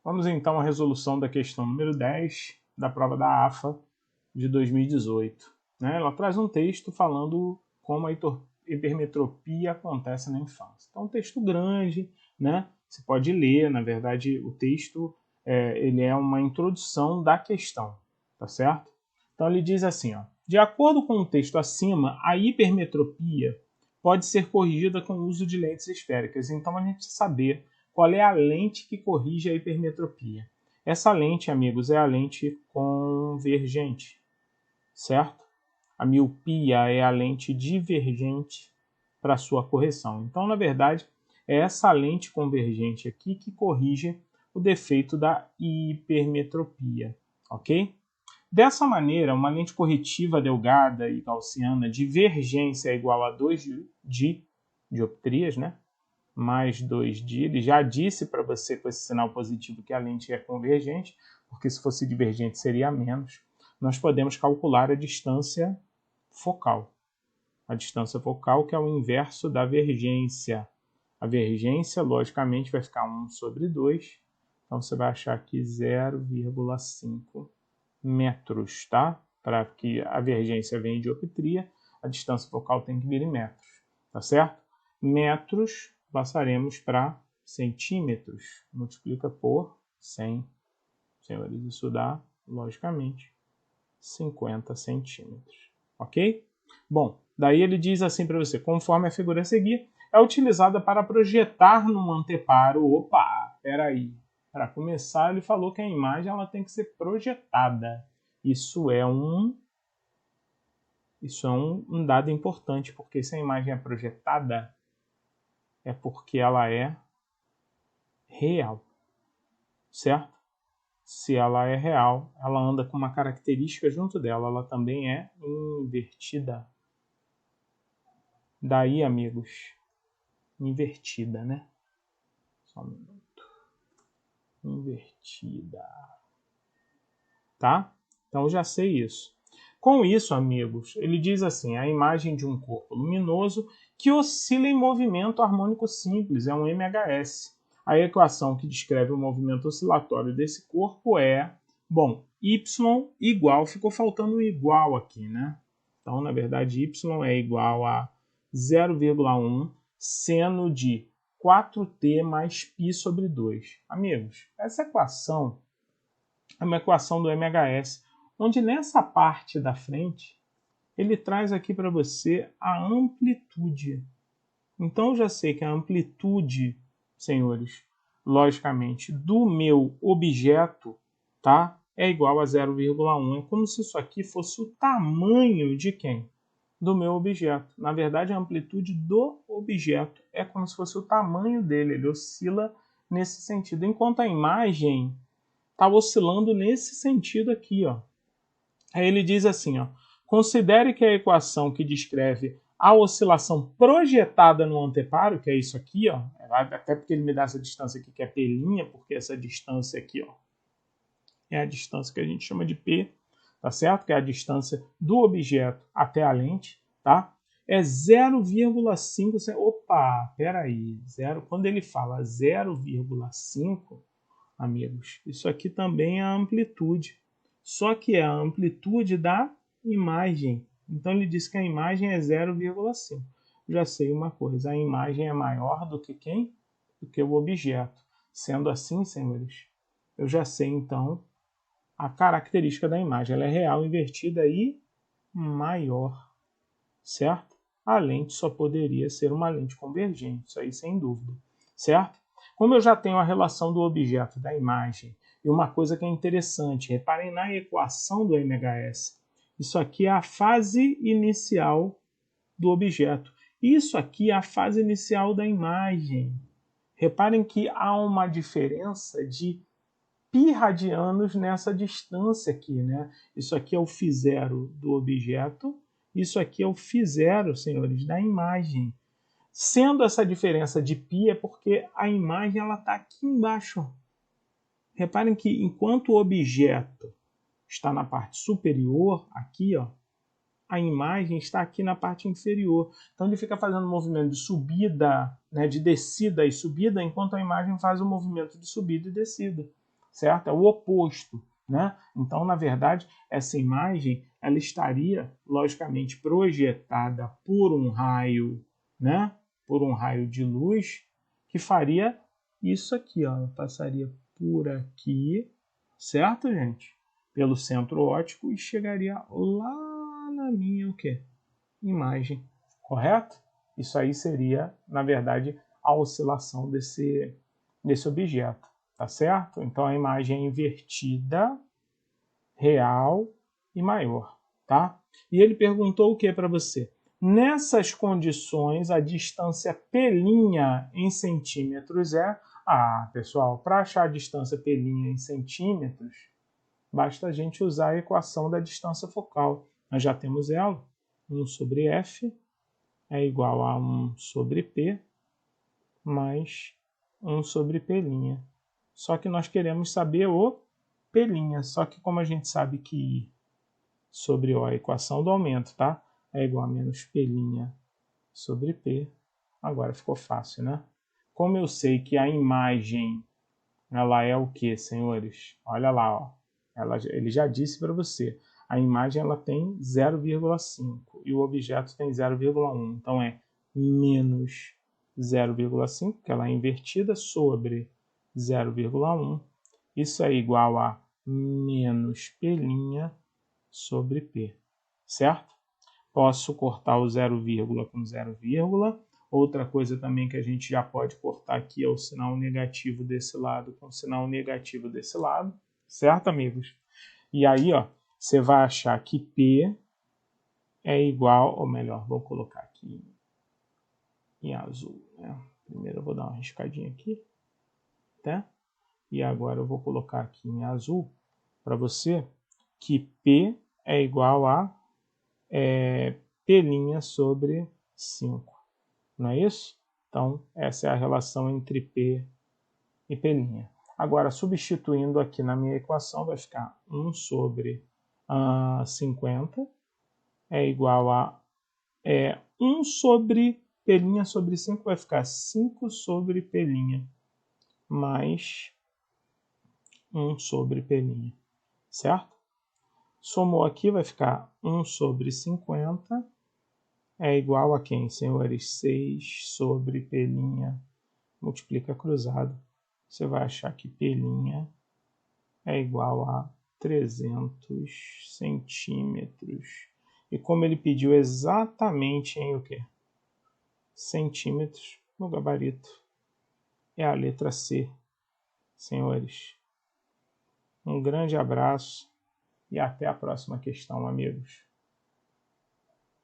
Vamos então à resolução da questão número 10 da prova da AFA de 2018. Ela traz um texto falando como a hipermetropia acontece na infância. Então, um texto grande, você pode ler, na verdade, o texto ele é uma introdução da questão, tá certo? Então, ele diz assim, de acordo com o texto acima, a hipermetropia pode ser corrigida com o uso de lentes esféricas. Então, a gente precisa saber qual é a lente que corrige a hipermetropia. Essa lente, amigos, é a lente convergente, certo? A miopia é a lente divergente para sua correção. Então, na verdade, é essa lente convergente aqui que corrige o defeito da hipermetropia, ok? Dessa maneira, uma lente corretiva delgada e gaussiana divergência é igual a 2 dioptrias, mais 2D. Ele já disse para você com esse sinal positivo que a lente é convergente, porque se fosse divergente seria menos. Nós podemos calcular a distância focal. A distância focal, que é o inverso da vergência. A vergência, logicamente, vai ficar 1 sobre 2. Então, você vai achar aqui 0,5 metros, tá? Para que a vergência venha em dioptria, a distância focal tem que vir em metros, tá certo? Metros, passaremos para centímetros. Multiplica por 100. Senhores, isso dá, logicamente, 50 centímetros. Ok? Bom, daí ele diz assim para você, conforme a figura a seguir, é utilizada para projetar num anteparo. Opa, peraí. Para começar, ele falou que a imagem ela tem que ser projetada. Isso é um dado importante, porque se a imagem é projetada, é porque ela é real, certo? Se ela é real, ela anda com uma característica junto dela, ela também é invertida. Daí, amigos, invertida, né? Só um minuto. Invertida. Tá? Então, já sei isso. Com isso, amigos, ele diz assim, a imagem de um corpo luminoso que oscila em movimento harmônico simples, é um MHS. A equação que descreve o movimento oscilatório desse corpo é, bom, y igual, ficou faltando um igual aqui, né? Então, na verdade, y é igual a 0,1 seno de 4t mais π sobre 2. Amigos, essa equação é uma equação do MHS, onde nessa parte da frente, ele traz aqui para você a amplitude. Então, eu já sei que a amplitude, senhores, logicamente, do meu objeto, tá? É igual a 0,1. É como se isso aqui fosse o tamanho de quem? Do meu objeto. Na verdade, a amplitude do objeto é como se fosse o tamanho dele. Ele oscila nesse sentido. Enquanto a imagem está oscilando nesse sentido aqui, ó. Aí ele diz assim, ó, considere que a equação que descreve a oscilação projetada no anteparo, que é isso aqui, ó, até porque ele me dá essa distância aqui que é P', porque essa distância aqui, ó, é a distância que a gente chama de P, tá certo? Que é a distância do objeto até a lente, tá? É 0,5, opa, peraí, quando ele fala 0,5, amigos, isso aqui também é a amplitude, só que é a amplitude da imagem. Então ele diz que a imagem é 0,5. Já sei uma coisa, a imagem é maior do que quem? Do que o objeto. Sendo assim, senhores, eu já sei então a característica da imagem. Ela é real, invertida e maior, certo? A lente só poderia ser uma lente convergente, isso aí sem dúvida, certo? Como eu já tenho a relação do objeto da imagem, e uma coisa que é interessante, reparem na equação do MHS, isso aqui é a fase inicial do objeto. Isso aqui é a fase inicial da imagem. Reparem que há uma diferença de π radianos nessa distância aqui, né? Isso aqui é o φ0 do objeto, isso aqui é o φ0, senhores, da imagem. Sendo essa diferença de π é porque a imagem ela está aqui embaixo. Reparem que enquanto o objeto está na parte superior, aqui, ó, a imagem está aqui na parte inferior. Então ele fica fazendo um movimento de subida, né, de descida e subida, enquanto a imagem faz o movimento de subida e descida. certo? É o oposto, né? Então, na verdade, essa imagem ela estaria, logicamente, projetada por um raio, né? Por um raio de luz que faria isso aqui, ó. Passaria por aqui, certo, gente? Pelo centro óptico e chegaria lá na minha o quê? Imagem, correto? Isso aí seria, na verdade, a oscilação desse objeto, tá certo? Então a imagem é invertida, real e maior, tá? E ele perguntou o que para você? Nessas condições, a distância P' em centímetros é... Ah, pessoal, para achar a distância P' em centímetros, basta a gente usar a equação da distância focal. Nós já temos ela. 1 sobre F é igual a 1 sobre P mais 1 sobre P'. Só que nós queremos saber o P'. Só que como a gente sabe que I sobre O, a equação do aumento, tá? É igual a menos P' sobre P. Agora ficou fácil, né? Como eu sei que a imagem, ela é o que, senhores? Olha lá, ó. Ele já disse para você. A imagem ela tem 0,5 e o objeto tem 0,1. Então é menos 0,5, que ela é invertida, sobre 0,1. Isso é igual a menos P' sobre P, certo? Posso cortar o 0, com 0, outra coisa também que a gente já pode cortar aqui é o sinal negativo desse lado com o sinal negativo desse lado, certo, amigos? E aí, ó, você vai achar que P é igual, ou melhor, vou colocar aqui em azul, né? Primeiro eu vou dar uma riscadinha aqui, tá? E agora eu vou colocar aqui em azul para você que P é igual a P' sobre 5. Não é isso? Então, essa é a relação entre P e P'. Agora, substituindo aqui na minha equação, vai ficar 1 sobre 50 é igual a 1 sobre P' sobre 5, vai ficar 5 sobre P' mais 1 sobre P', certo? Somou aqui, vai ficar 1 sobre 50 é igual a quem, senhores? 6 sobre P', multiplica cruzado. Você vai achar que P' é igual a 300 centímetros. E como ele pediu exatamente em o quê? Centímetros, no gabarito é a letra C, senhores. Um grande abraço e até a próxima questão, amigos.